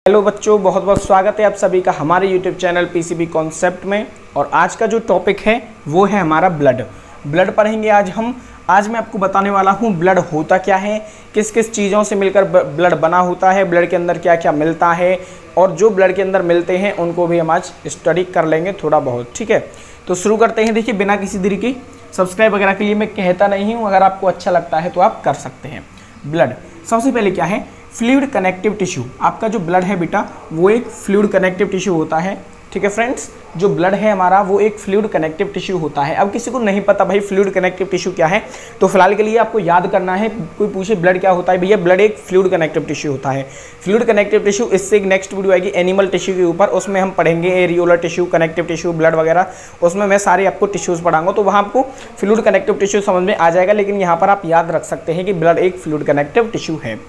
Hello बच्चों, बहुत बहुत स्वागत है आप सभी का हमारे यूट्यूब चैनल पीसीबी कॉन्सेप्ट में। और आज का जो टॉपिक है वो है हमारा ब्लड पढ़ेंगे आज मैं आपको बताने वाला हूँ ब्लड होता क्या है, किस किस चीज़ों से मिलकर ब्लड बना होता है, ब्लड के अंदर क्या क्या मिलता है और जो ब्लड के अंदर मिलते हैं उनको भी हम आज स्टडी कर लेंगे थोड़ा बहुत। ठीक है, तो शुरू करते हैं। देखिए, बिना किसी देरी की सब्सक्राइब वगैरह के लिए मैं कहता नहीं हूँ, अगर आपको अच्छा लगता है तो आप कर सकते हैं। ब्लड सबसे पहले क्या है? Fluid connective tissue. आपका जो ब्लड है बेटा वो एक फ्लूइड कनेक्टिव टिश्यू होता है। ठीक है फ्रेंड्स, जो ब्लड है हमारा वो एक फ्लूइड कनेक्टिव टिश्यू होता है। अब किसी को नहीं पता भाई फ्लूइड कनेक्टिव टिश्यू क्या है, तो फिलहाल के लिए आपको याद करना है। कोई पूछे ब्लड क्या होता है, भैया ब्लड एक फ्लूइड कनेक्टिव टिश्यू होता है। फ्लूइड कनेक्टिव टिश्यू, इससे एक नेक्स्ट वीडियो आएगी एनिमल टिश्यू के ऊपर, उसमें हम पढ़ेंगे areolar tissue, connective tissue, blood वगैरह, उसमें मैं सारे आपको टिश्यूज़ पढ़ाऊंगा, तो वहाँ आपको फ्लूइड कनेक्टिव टिश्यू समझ में आ जाएगा। लेकिन यहाँ पर आप याद रख सकते हैं कि ब्लड एक फ्लूइड कनेक्टिव टिश्यू है।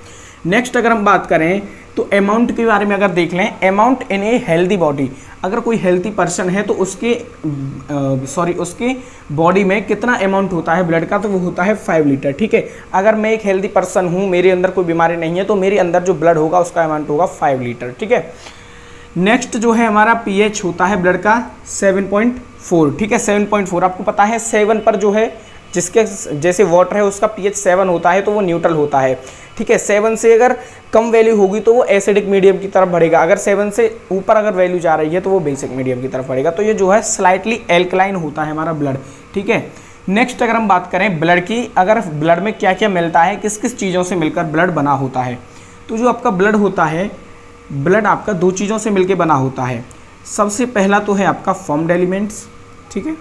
नेक्स्ट अगर हम बात करें तो अमाउंट के बारे में अगर देख लें, amount in a healthy body, अगर कोई हेल्थी पर्सन है तो उसके बॉडी में कितना अमाउंट होता है ब्लड का, तो वो होता है 5 लीटर। ठीक है, अगर मैं एक हेल्दी पर्सन हूँ, मेरे अंदर कोई बीमारी नहीं है, तो मेरे अंदर जो ब्लड होगा उसका अमाउंट होगा 5 लीटर। ठीक है, नेक्स्ट जो है हमारा पीएच होता है ब्लड का 7.4। ठीक है, 7.4 आपको पता है 7 पर जो है जिसके जैसे वाटर है उसका पीएच 7 होता है तो वो न्यूट्रल होता है। ठीक है, 7 से अगर कम वैल्यू होगी तो वो एसिडिक मीडियम की तरफ बढ़ेगा, अगर 7 से ऊपर अगर वैल्यू जा रही है तो वो बेसिक मीडियम की तरफ बढ़ेगा। तो ये जो है स्लाइटली एल्कलाइन होता है हमारा ब्लड। ठीक है, नेक्स्ट अगर हम बात करें ब्लड की, अगर ब्लड में क्या क्या मिलता है, किस किस चीज़ों से मिलकर ब्लड बना होता है, तो जो आपका ब्लड होता है, ब्लड आपका 2 चीज़ों से मिलकर बना होता है। सबसे पहला तो है आपका फॉर्म्ड एलिमेंट्स। ठीक है,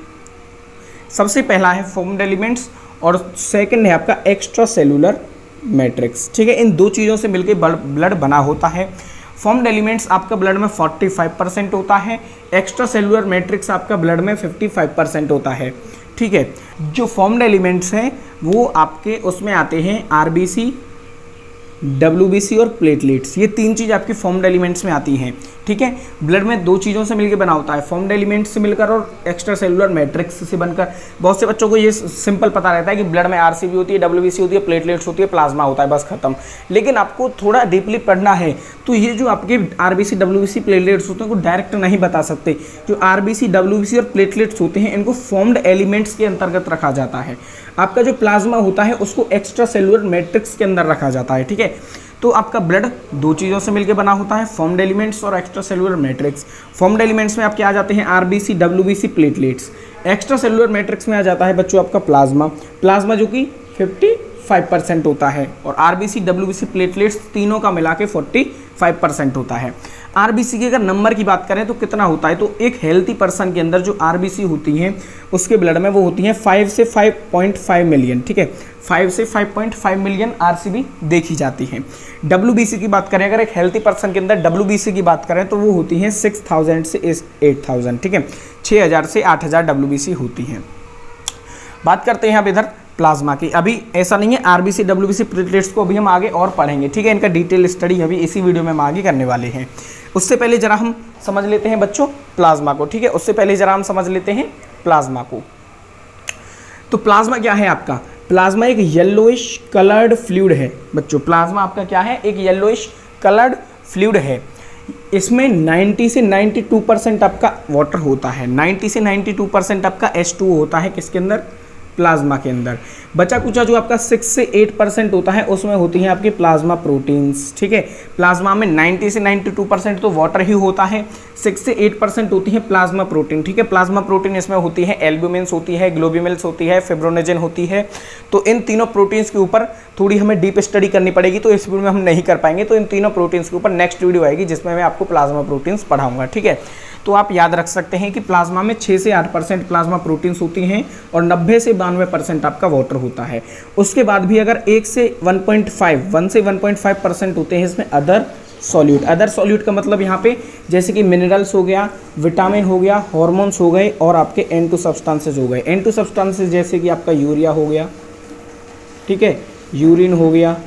सबसे पहला है फॉर्म्ड एलिमेंट्स और सेकंड है आपका एक्स्ट्रा सेलुलर मैट्रिक्स। ठीक है, इन 2 चीज़ों से मिलकर ब्लड बना होता है। फॉर्म्ड एलिमेंट्स आपका ब्लड में 45% होता है, एक्स्ट्रा सेलुलर मैट्रिक्स आपका ब्लड में 55% होता है। ठीक है, जो फॉर्म्ड एलिमेंट्स हैं वो आपके उसमें आते हैं आरबीसी, डब्ल्यूबीसी और प्लेटलेट्स, ये 3 चीज़ आपकी फॉर्म्ड एलिमेंट्स में आती हैं। ठीक है, ब्लड में 2 चीज़ों से मिलकर बना होता है, फॉर्म्ड एलिमेंट्स से मिलकर और एक्स्ट्रा सेलुलर मैट्रिक्स से बनकर। बहुत से बच्चों को ये सिंपल पता रहता है कि ब्लड में आरसीबी होती है, डब्ल्यूबीसी होती है, प्लेटलेट्स होती है, प्लाज्मा होता है, बस खत्म। लेकिन आपको थोड़ा डीपली पढ़ना है तो ये जो आपके आरबीसी, डब्ल्यूबीसी, प्लेटलेट्स होते हैं उनको डायरेक्ट नहीं बता सकते। जो आरबीसी, डब्ल्यूबीसी और प्लेटलेट्स होते हैं इनको फॉर्म्ड एलिमेंट्स के अंतर्गत रखा जाता है। आपका जो प्लाज्मा होता है उसको एक्स्ट्रा सेलुलर मैट्रिक्स के अंदर रखा जाता है। ठीक है, तो आपका ब्लड 2 चीज़ों से मिलकर बना होता है, फॉर्म्ड एलिमेंट्स और extra cellular matrix. Formed elements में आपके आ जाते हैं RBC, WBC, platelets. Extra cellular matrix में आ जाता है बच्चों आपका प्लाज्मा जो कि 55% होता है, और आरबीसी, डब्ल्यूबीसी, प्लेटलेट्स तीनों का मिला के 45% होता है। आरबीसी की अगर नंबर की बात करें तो कितना होता है, तो एक हेल्थी पर्सन के अंदर जो आरबीसी होती हैं उसके ब्लड में वो होती हैं 5 से 5.5 मिलियन। ठीक है, 5 से 5.5 मिलियन आरसीबी देखी जाती हैं। डब्ल्यूबीसी की बात करें, अगर एक हेल्थी पर्सन के अंदर डब्ल्यूबीसी की बात करें तो वो होती हैं 6000 से 8000। ठीक है, 6000 से 8000 डब्ल्यूबीसी होती हैं। बात करते हैं अब इधर प्लाज्मा की। अभी ऐसा नहीं है, आरबीसी, डब्ल्यूबीसी, प्लेटलेट्स को अभी हम आगे और पढ़ेंगे। ठीक है, इनका डिटेल स्टडी अभी इसी वीडियो में हम आगे करने वाले हैं। उससे पहले जरा हम समझ लेते हैं बच्चों प्लाज्मा को। ठीक है, उससे पहले जरा हम समझ लेते हैं प्लाज्मा को। तो प्लाज्मा क्या है आपका? प्लाज्मा एक येलोइश कलर्ड फ्लूइड है बच्चों। प्लाज्मा आपका क्या है? एक येलोइश कलर्ड फ्लूइड है। इसमें 90 से 92% आपका वाटर होता है, 90 से 92% आपका H2O होता है। किसके अंदर? प्लाज्मा के अंदर। बचा कुचा जो आपका 6 से 8% होता है उसमें होती हैं आपकी प्लाज्मा प्रोटीन्स। ठीक है, प्लाज्मा में 90 से 92% तो वाटर ही होता है, 6 से 8% होती है प्लाज्मा प्रोटीन। ठीक है, प्लाज्मा प्रोटीन इसमें होती है एल्ब्यूमिन्स होती है, ग्लोब्यूमिन्स होती है, फिब्रोनेजन होती है। तो इन तीनों प्रोटीन्स के ऊपर थोड़ी हमें डीप स्टडी करनी पड़ेगी, तो इस वीडियो में हम नहीं कर पाएंगे। तो इन तीनों प्रोटीन्स के ऊपर नेक्स्ट वीडियो आएगी जिसमें मैं आपको प्लाज्मा प्रोटीन्स पढ़ाऊंगा। ठीक है, तो आप याद रख सकते हैं कि प्लाज्मा में 6 से 8% प्लाज्मा प्रोटीन्स होती हैं और 90 से 92% आपका वाटर होता है। उसके बाद भी अगर 1 से 1.5% होते हैं इसमें अदर सॉल्यूट। अदर सॉल्यूट का मतलब यहाँ पे जैसे कि मिनरल्स हो गया, विटामिन हो गया, हॉर्मोन्स हो गए और आपके N2 सब्सटेंसेस हो गए। N2 सब्सटेंसेस जैसे कि आपका यूरिया हो गया, ठीक है, यूरिन हो गया,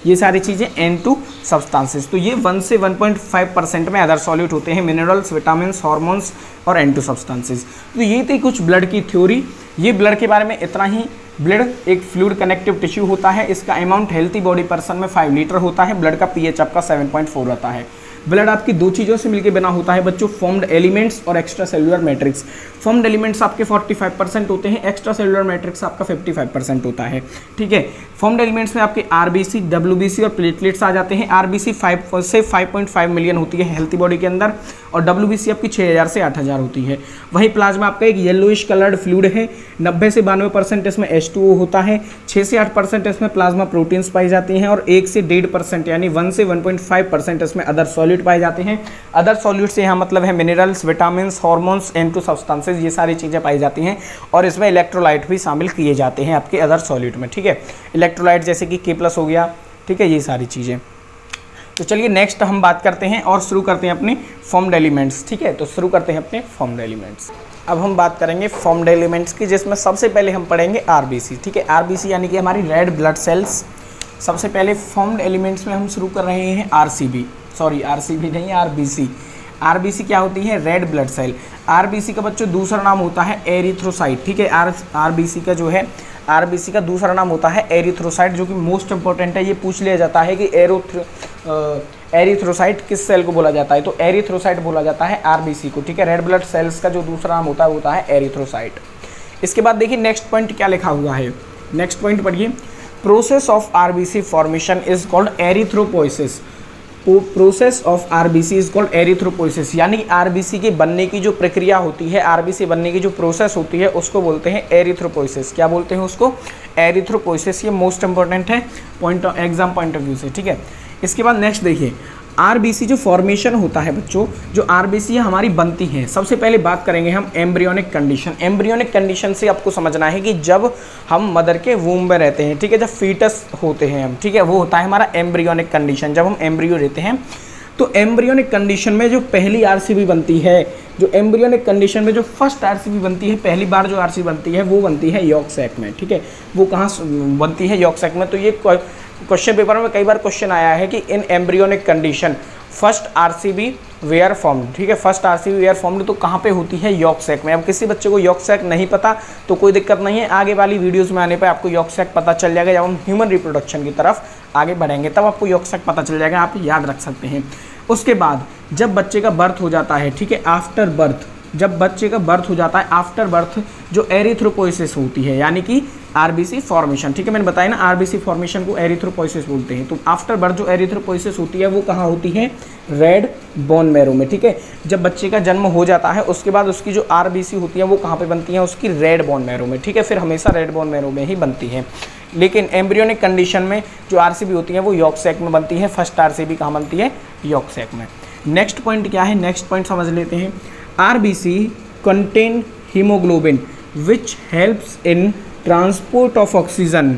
ये सारी चीज़ें N2 सब्सटेंसेस। तो ये 1 से 1.5% में अदर सॉल्यूट होते हैं, मिनरल्स, विटामिन्स, हार्मोन्स और N2 सब्सटेंसेस। तो ये थी कुछ ब्लड की थ्योरी। ये ब्लड के बारे में इतना ही। ब्लड एक फ्लूइड कनेक्टिव टिश्यू होता है, इसका अमाउंट हेल्थी बॉडी पर्सन में 5 लीटर होता है। ब्लड का पीएच आपका 7.4 रहता है। ब्लड आपकी दो चीज़ों से मिलकर बना होता है बच्चों, फॉर्म्ड एलिमेंट्स और extra cellular matrix. Formed elements आपके 45% होते हैं, एक्स्ट्रा सेलुलर मैट्रिक्स आपका 55% होता है, ठीक है। फॉर्म्ड एलिमेंट्स में आपके आरबीसी, डब्ल्यूबीसी और प्लेटलेट्स आ जाते हैं। आरबीसी 5 से 5.5 मिलियन होती है हेल्थी बॉडी के अंदर, और डब्ल्यूबीसी आपकी 6000 से 8000 होती है। वही प्लाज्मा आपका एक येलोइश कलर्ड फ्लूइड है, 90 से 92% इसमें H2O होता है, 6 से 8% इसमें प्लाज्मा प्रोटीन्स पाई जाती हैं, और 1 से 1.5% यानी 1 से 1.5% इसमें अदर सॉल्यूट पाए जाते हैं। अदर सॉल्यूट से यहाँ मतलब है minerals, vitamin, hormones, N2 substances, ये सारी चीज़ें पाई जाती हैं, और इसमें इलेक्ट्रोलाइट भी शामिल किए जाते हैं आपके अदर सॉल्यूट में, ठीक है। इलेक्ट्रोलाइट जैसे कि K+ हो गया, ठीक है, ये सारी चीज़ें। तो चलिए नेक्स्ट हम बात करते हैं और शुरू करते हैं अपने फॉर्म्ड एलिमेंट्स, ठीक है। तो शुरू करते हैं अपने फॉर्म्ड एलिमेंट्स। अब हम बात करेंगे फॉर्म्ड एलिमेंट्स की, जिसमें सबसे पहले हम पढ़ेंगे आरबीसी, ठीक है। आरबीसी यानी कि हमारी रेड ब्लड सेल्स। सबसे पहले फॉर्म्ड एलिमेंट्स में हम शुरू कर रहे हैं आरसीबी, सॉरी आरसीबी नहीं, आरबीसी। आरबीसी क्या होती है? Red blood cell. आरबीसी का बच्चों दूसरा नाम होता है एरिथ्रोसाइट, ठीक है। आरबीसी का जो है, आरबीसी का दूसरा नाम होता है एरिथ्रोसाइट, जो कि मोस्ट इंपॉर्टेंट है। ये पूछ लिया जाता है कि एरिथ्रोसाइट किस सेल को बोला जाता है, तो एरिथ्रोसाइट बोला जाता है आरबीसी को, ठीक है। रेड ब्लड सेल्स का जो दूसरा नाम होता है वो होता है एरिथ्रोसाइट। इसके बाद देखिए नेक्स्ट पॉइंट क्या लिखा हुआ है, नेक्स्ट पॉइंट पढ़िए। Process of RBC formation is called erythropoiesis. Process of RBC is called erythropoiesis, यानी आरबीसी के बनने की जो प्रक्रिया होती है, आरबीसी बनने की जो प्रोसेस होती है, उसको बोलते हैं एरिथ्रोपोइसिस। क्या बोलते हैं उसको? एरिथ्रोपोइसिस। ये मोस्ट इंपॉर्टेंट है एग्जाम पॉइंट ऑफ व्यू से, ठीक है। इसके बाद नेक्स्ट देखिए, आरबीसी जो फॉर्मेशन होता है बच्चों, जो आरबीसी हमारी बनती है, सबसे पहले बात करेंगे हम एम्ब्रियोनिक कंडीशन। एम्ब्रियोनिक कंडीशन से आपको समझना है कि जब हम मदर के वूम में रहते हैं, ठीक है, जब फीटस होते हैं हम, ठीक है, वो होता है हमारा एम्ब्रियोनिक कंडीशन, जब हम एम्ब्रियो रहते हैं। तो एम्ब्रियोनिक कंडीशन में जो पहली आरसीबी बनती है, जो एम्ब्रियोनिक कंडीशन में जो फर्स्ट आरसीबी बनती है, पहली बार जो आरसीबी बनती है वो बनती है यॉर्क सैक में, ठीक है। वो कहाँ बनती है? यॉर्क सैक में। तो ये क्वेश्चन पेपर में कई बार क्वेश्चन आया है कि in embryonic condition first RCB were formed, ठीक है, फर्स्ट आरसीबी वेयर फॉर्म्ड, तो कहाँ पे होती है? यॉर्क सैक में। अब किसी बच्चे को यॉर्क सैक नहीं पता तो कोई दिक्कत नहीं है, आगे वाली वीडियोस में आने पे आपको यॉर्क सैक पता चल जाएगा। जब हम ह्यूमन रिप्रोडक्शन की तरफ आगे बढ़ेंगे तब आपको यॉर्क सैक पता चल जाएगा, आप याद रख सकते हैं। उसके बाद जब बच्चे का बर्थ हो जाता है, ठीक है, आफ्टर बर्थ, जब बच्चे का बर्थ हो जाता है, आफ्टर बर्थ जो एरिथ्रोपोइसिस होती है, यानी कि आरबीसी फॉर्मेशन, ठीक है, मैंने बताया ना आरबीसी फॉर्मेशन को एरिथ्रोपोइसिस बोलते हैं। तो आफ्टर बर्थ जो एरिथ्रोपोइसिस होती है वो कहाँ होती है? रेड बोन मैरो में, ठीक है। जब बच्चे का जन्म हो जाता है उसके बाद उसकी जो आरबीसी होती है वो कहाँ पे बनती है? उसकी रेड बोन मैरो में, ठीक है, फिर हमेशा रेड बोन मैरो में ही बनती है। लेकिन एम्ब्रियोनिक कंडीशन में जो आरसीबी होती है वो यॉर्क सैक में बनती है। फर्स्ट आरसीबी कहाँ बनती है? यॉर्क सैक में। नेक्स्ट पॉइंट क्या है? नेक्स्ट पॉइंट समझ लेते हैं। RBC contain haemoglobin which helps in transport of oxygen,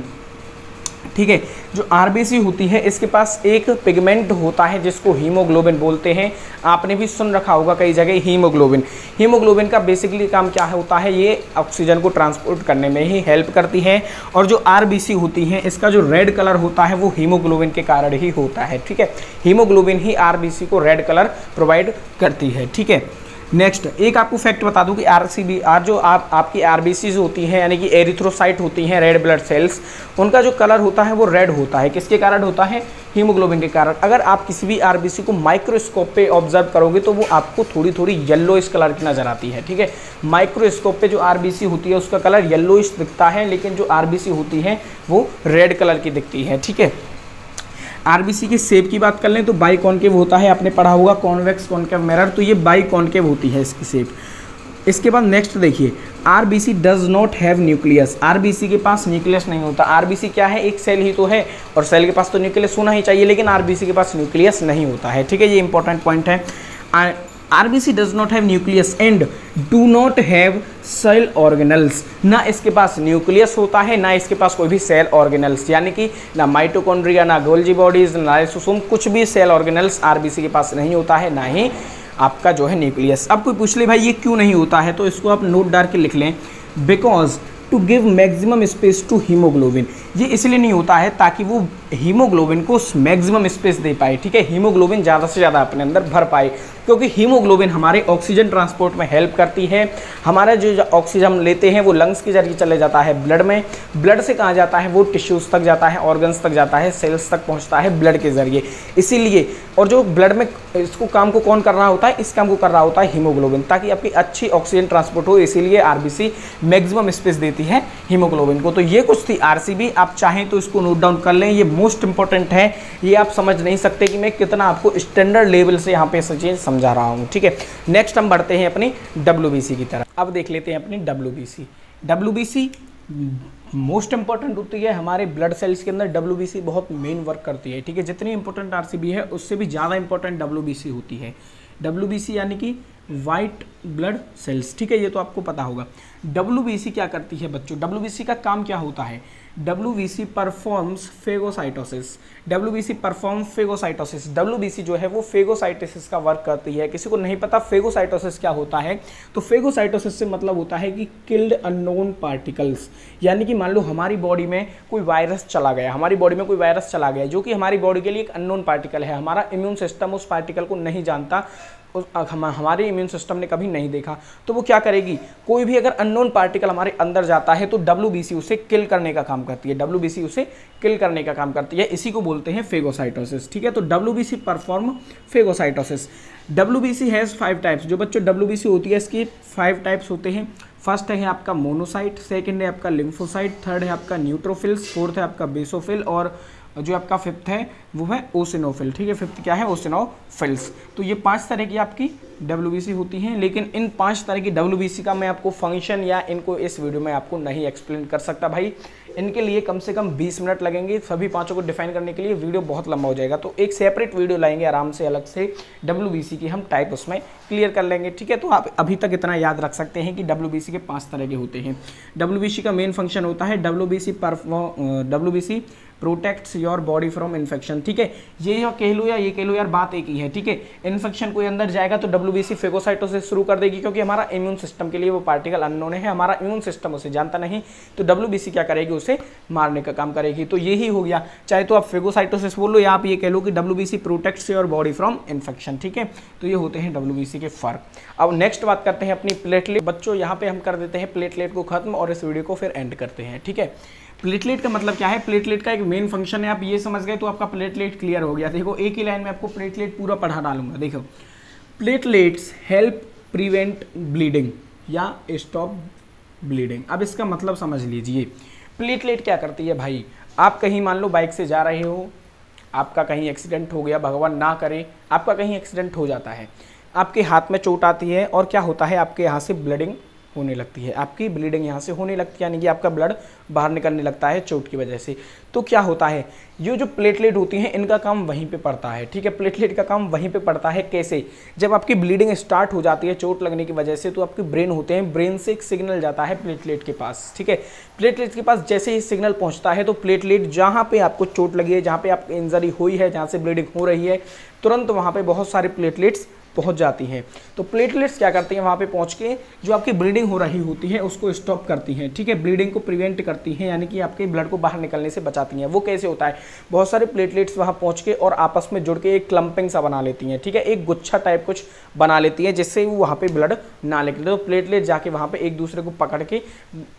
ठीक है। जो आरबीसी होती है इसके पास एक पिगमेंट होता है जिसको हीमोग्लोबिन बोलते हैं। आपने भी सुन रखा होगा कई जगह हीमोग्लोबिन। हीमोग्लोबिन का बेसिकली काम क्या होता है? ये ऑक्सीजन को ट्रांसपोर्ट करने में ही हेल्प करती है। और जो आरबीसी होती है इसका जो रेड कलर होता है वो हीमोग्लोबिन के कारण ही होता है, ठीक है। हीमोग्लोबिन ही आरबीसी को रेड कलर प्रोवाइड करती है, ठीक है। नेक्स्ट एक आपको फैक्ट बता दूं कि आपकी आरबीसीज होती हैं, यानी कि एरिथ्रोसाइट होती हैं, रेड ब्लड सेल्स, उनका जो कलर होता है वो रेड होता है। किसके कारण होता है? हीमोग्लोबिन के कारण। अगर आप किसी भी आरबीसी को माइक्रोस्कोप पे ऑब्जर्व करोगे तो वो आपको थोड़ी थोड़ी येलोइश कलर की नजर आती है, ठीक है। माइक्रोस्कोप पे जो आरबीसी होती है उसका कलर येलोइश दिखता है, लेकिन जो आरबीसी होती है वो रेड कलर की दिखती है, ठीक है। आरबीसी के शेप की बात कर लें तो बाई कॉन्केव होता है, आपने पढ़ा होगा कॉन्वेक्स कॉन्केव मिरर, तो ये बाई कॉन्केव होती है इसकी शेप। इसके बाद नेक्स्ट देखिए, RBC does not have nucleus. RBC के पास न्यूक्लियस नहीं होता। आरबीसी क्या है? एक सेल ही तो है, और सेल के पास तो न्यूक्लियस होना ही चाहिए, लेकिन आरबीसी के पास न्यूक्लियस नहीं होता है, ठीक है। ये इंपॉर्टेंट पॉइंट है। RBC does not have nucleus and do not have cell organelles. ना इसके पास न्यूक्लियस होता है, ना इसके पास कोई भी सेल ऑर्गेनल्स, यानी कि ना माइटोकॉन्ड्रिया, ना गोल्जी बॉडीज, ना लाइसोसोम, कुछ भी सेल ऑर्गेनल्स आरबीसी के पास नहीं होता है, ना ही आपका जो है न्यूक्लियस। अब कोई पूछ ले भाई ये क्यों नहीं होता है, तो इसको आप नोट डाल के लिख लें, because to give maximum space to haemoglobin. ये इसलिए नहीं होता है ताकि वो हीमोग्लोबिन को मैक्सिमम स्पेस दे पाए, ठीक है, हीमोग्लोबिन ज़्यादा से ज़्यादा अपने अंदर भर पाए, क्योंकि हीमोग्लोबिन हमारे ऑक्सीजन ट्रांसपोर्ट में हेल्प करती है। हमारा जो ऑक्सीजन हम लेते हैं वो लंग्स के जरिए चले जाता है ब्लड में, ब्लड से कहाँ जाता है वो टिश्यूज़ तक जाता है, ऑर्गन्स तक जाता है, सेल्स तक पहुँचता है ब्लड के जरिए। इसीलिए और जो ब्लड में इसको काम को कौन कर रहा होता है, इस काम को कर रहा होता है हीमोग्लोबिन, ताकि आपकी अच्छी ऑक्सीजन ट्रांसपोर्ट हो। इसीलिए आरबीसी मैक्सिमम स्पेस देती है हीमोग्लोबिन को। तो ये कुछ थी आरसीबी, आप चाहें तो इसको नोट डाउन कर लें, ये मोस्ट इंपॉर्टेंट है। ये आप समझ नहीं सकते कि मैं कितना आपको स्टैंडर्ड लेवल से यहाँ पे चीज़ समझा रहा हूँ, ठीक है। नेक्स्ट हम बढ़ते हैं अपनी डब्ल्यूबीसी की तरफ। अब देख लेते हैं अपनी डब्ल्यूबीसी। डब्ल्यूबीसी मोस्ट इंपॉर्टेंट होती है हमारे ब्लड सेल्स के अंदर। डब्ल्यूबीसी बहुत मेन वर्क करती है, ठीक है। जितनी इंपॉर्टेंट आरसीबी है उससे भी ज़्यादा इंपॉर्टेंट डब्ल्यूबीसी होती है। डब्ल्यूबीसी यानी कि वाइट ब्लड सेल्स, ठीक है, ये तो आपको पता होगा। डब्ल्यूबीसी क्या करती है बच्चों, डब्ल्यूबीसी का काम क्या होता है? WBC performs phagocytosis. WBC perform phagocytosis. WBC जो है वो फेगोसाइटोसिस का वर्क करती है। किसी को नहीं पता फेगोसाइटोसिस क्या होता है, तो फेगोसाइटोसिस से मतलब होता है कि किल्ड अननोन पार्टिकल्स, यानी कि मान लो हमारी बॉडी में कोई वायरस चला गया, हमारी बॉडी में कोई वायरस चला गया जो कि हमारी बॉडी के लिए एक अननोन पार्टिकल है। हमारा इम्यून सिस्टम उस पार्टिकल को नहीं जानता, हमारे इम्यून सिस्टम ने कभी नहीं देखा, तो वो क्या करेगी, कोई भी अगर अननोन पार्टिकल हमारे अंदर जाता है तो डब्ल्यूबीसी उसे किल करने का काम करती है। डब्ल्यूबीसी उसे किल करने का काम करती है, इसी को बोलते हैं फेगोसाइटोसिस, ठीक है। तो WBC perform phagocytosis. WBC has 5 types. जो बच्चों डब्ल्यूबीसी होती है इसकी 5 टाइप्स होते हैं। फर्स्ट है आपका मोनोसाइट, सेकंड है आपका लिम्फोसाइट, थर्ड है आपका न्यूट्रोफिल्स, फोर्थ है आपका बेसोफिल, और जो आपका फिफ्थ है वो है ओसिनोफिल, ठीक है। फिफ्थ क्या है, ओसिनोफिल्स। तो ये 5 तरह की आपकी डब्ल्यूबीसी होती हैं, लेकिन इन 5 तरह की डब्ल्यूबीसी का मैं आपको फंक्शन या इनको इस वीडियो में आपको नहीं एक्सप्लेन कर सकता भाई। इनके लिए कम से कम 20 मिनट लगेंगे सभी 5 को डिफाइन करने के लिए, वीडियो बहुत लंबा हो जाएगा। तो एक सेपरेट वीडियो लाएंगे आराम से अलग से, डब्ल्यूबीसी की हम टाइप उसमें क्लियर कर लेंगे, ठीक है। तो आप अभी तक इतना याद रख सकते हैं कि डब्ल्यूबीसी के 5 तरह के होते हैं। डब्ल्यूबीसी का मेन फंक्शन होता है WBC protects your body from infection, ठीक है। ये कह लो या ये कह लो यार, बात एक ही है, ठीक है। इन्फेक्शन कोई अंदर जाएगा तो डब्ल्यूबीसी फेगोसाइटोसिस शुरू कर देगी, क्योंकि हमारा इम्यून सिस्टम के लिए वो पार्टिकल अननोन है, हमारा इम्यून सिस्टम उसे जानता नहीं, तो डब्ल्यूबीसी क्या करेगी, उसे मारने का काम करेगी। तो यही हो गया, चाहे तो आप फेगोसाइटोसिस बोल लो या आप ये कह लो कि WBC protects your body from infection, ठीक है। तो ये होते हैं डब्ल्यूबीसी के फर्क। अब नेक्स्ट बात करते हैं अपनी प्लेटलेट। बच्चों यहाँ पे हम कर देते हैं प्लेटलेट को खत्म और इस वीडियो को फिर एंड करते हैं, ठीक है। प्लेटलेट का मतलब क्या है, प्लेटलेट का एक मेन फंक्शन है, आप ये समझ गए तो आपका प्लेटलेट क्लियर हो गया। देखो एक ही लाइन में आपको प्लेटलेट पूरा पढ़ा डालूंगा। देखो, प्लेटलेट्स हेल्प प्रिवेंट ब्लीडिंग या स्टॉप ब्लीडिंग। अब इसका मतलब समझ लीजिए, प्लेटलेट क्या करती है भाई, आप कहीं मान लो बाइक से जा रहे हो, आपका कहीं एक्सीडेंट हो गया, भगवान ना करे आपका कहीं एक्सीडेंट हो जाता है, आपके हाथ में चोट आती है और क्या होता है, आपके यहाँ से ब्लीडिंग होने लगती है, आपकी ब्लीडिंग यहाँ से होने लगती है, यानी कि आपका ब्लड बाहर निकलने लगता है चोट की वजह से। तो क्या होता है, ये जो प्लेटलेट होती हैं इनका काम वहीं पे पड़ता है, ठीक है। प्लेटलेट का काम वहीं पे पड़ता है। कैसे, जब आपकी ब्लीडिंग स्टार्ट हो जाती है चोट लगने की वजह से, तो आपके ब्रेन होते हैं, ब्रेन से एक सिग्नल जाता है प्लेटलेट के पास, ठीक है। प्लेटलेट के पास जैसे ही सिग्नल पहुँचता है तो प्लेटलेट जहाँ पे आपको चोट लगी है, जहाँ पे आपकी इंजरी हुई है, जहाँ से ब्लीडिंग हो रही है, तुरंत वहाँ पे बहुत सारे प्लेटलेट्स पहुंच जाती हैं। तो प्लेटलेट्स क्या करती हैं, वहाँ पे पहुँच के जो आपकी ब्लीडिंग हो रही होती है उसको स्टॉप करती हैं, ठीक है। ब्लीडिंग को प्रिवेंट करती हैं, यानी कि आपके ब्लड को बाहर निकलने से बचाती हैं। वो कैसे होता है, बहुत सारे प्लेटलेट्स वहाँ पहुँच के और आपस में जुड़ के एक क्लम्पिंग सा बना लेती हैं, ठीक है। एक गुच्छा टाइप कुछ बना लेती है जिससे वो वहाँ पे ब्लड ना निकले। तो प्लेटलेट जाके वहाँ पे एक दूसरे को पकड़ के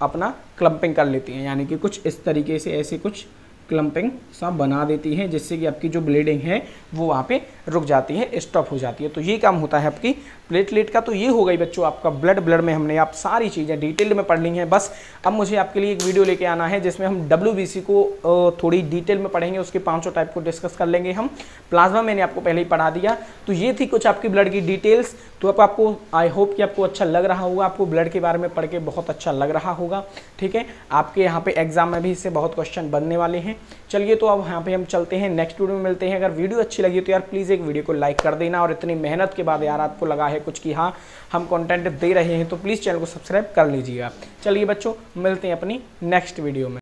अपना क्लम्पिंग कर लेती हैं, यानी कि कुछ इस तरीके से ऐसे कुछ क्लम्पिंग सा बना देती है, जिससे कि आपकी जो ब्लीडिंग है वो वहाँ पे रुक जाती है, स्टॉप हो जाती है। तो ये काम होता है आपकी प्लेटलेट का। तो ये हो गई बच्चों आपका ब्लड में हमने आप सारी चीज़ें डिटेल में पढ़ ली हैं। बस अब मुझे आपके लिए एक वीडियो लेके आना है जिसमें हम डब्ल्यूबीसी को थोड़ी डिटेल में पढ़ेंगे, उसके 5 टाइप को डिस्कस कर लेंगे हम। प्लाज्मा मैंने आपको पहले ही पढ़ा दिया। तो ये थी कुछ आपकी ब्लड की डिटेल्स। तो अब आपको आई होप कि आपको अच्छा लग रहा होगा, आपको ब्लड के बारे में पढ़ के बहुत अच्छा लग रहा होगा, ठीक है। आपके यहाँ पे एग्जाम में भी इससे बहुत क्वेश्चन बनने वाले हैं। चलिए तो अब यहाँ पे हम चलते हैं, नेक्स्ट वीडियो में मिलते हैं। अगर वीडियो अच्छी लगी तो यार प्लीज़ एक वीडियो को लाइक कर देना, और इतनी मेहनत के बाद यार आपको लगा है कुछ कि हाँ हम कंटेंट दे रहे हैं तो प्लीज़ चैनल को सब्सक्राइब कर लीजिएगा। चलिए बच्चों, मिलते हैं अपनी नेक्स्ट वीडियो में।